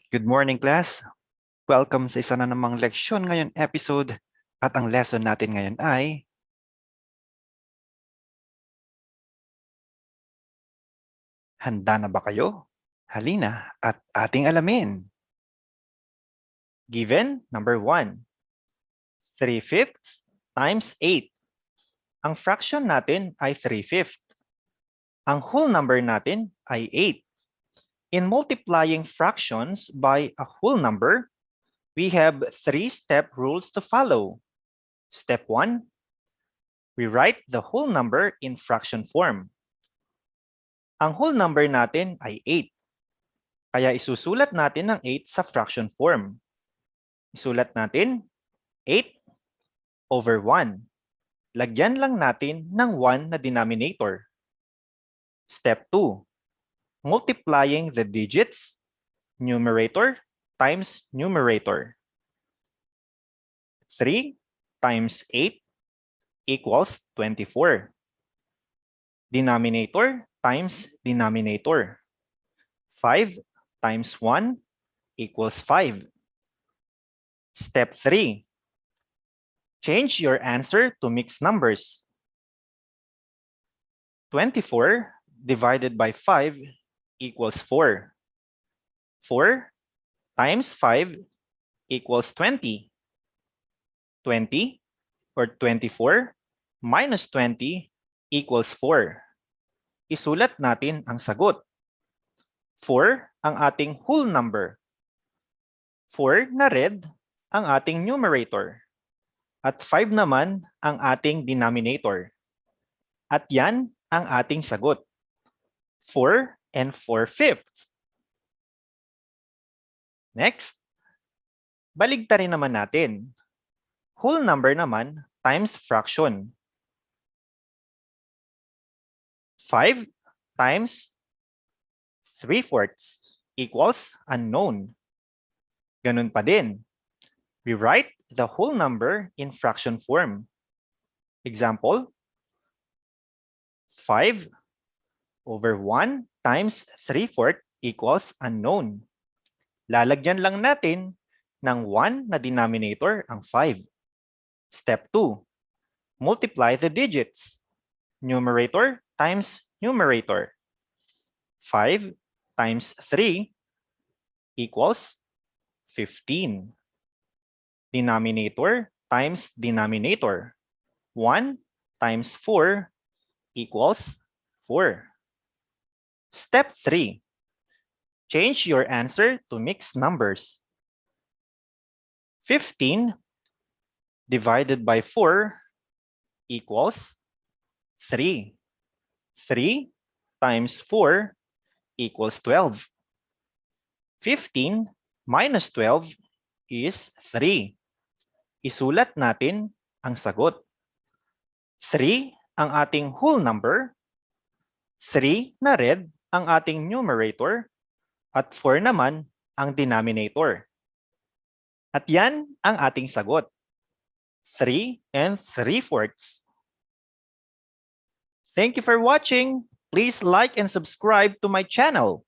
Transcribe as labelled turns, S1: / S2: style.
S1: Good morning, class. Welcome sa isa na namang leksyon ngayon episode at ang lesson natin ngayon ay handa na ba kayo? Halina at ating alamin. Given number 1, 3/5 times 8. Ang fraction natin ay 3/5. Ang whole number natin ay 8. In multiplying fractions by a whole number, we have 3-step rules to follow. Step 1, we write the whole number in fraction form. Ang whole number natin ay 8. Kaya isusulat natin ang 8 sa fraction form. Isulat natin 8 over 1. Lagyan lang natin ng 1 na denominator. Step 2. Multiplying the digits, numerator times numerator. 3 times 8 equals 24. Denominator times denominator. 5 times 1 equals 5. Step 3. Change your answer to mixed numbers. 24 divided by 5 equals 4. 4 times 5 equals 20. 20 or 24 minus 20 equals 4. Isulat natin ang sagot. 4 ang ating whole number. 4 na red ang ating numerator. At 5 naman ang ating denominator. At yan ang ating sagot. 4 and 4/5. Next, baligtarin naman natin. Whole number naman times fraction. 5 times 3/4 equals unknown. Ganun pa din. We write the whole number in fraction form. Example, 5 over 1 times 3/4 equals unknown. Lalagyan lang natin ng 1 na denominator ang 5. Step 2. Multiply the digits. Numerator times numerator. 5 times 3 equals 15. Denominator times denominator. 1 times 4 equals 4. Step 3. Change your answer to mixed numbers. 15 divided by 4 equals 3. 3 times 4 equals 12. 15 minus 12 is 3. Isulat natin ang sagot. 3 ang ating whole number, 3 na red ang ating numerator, at 4 naman ang denominator. At yan ang ating sagot. 3 and 3/4. Thank you for watching. Please like and subscribe to my channel.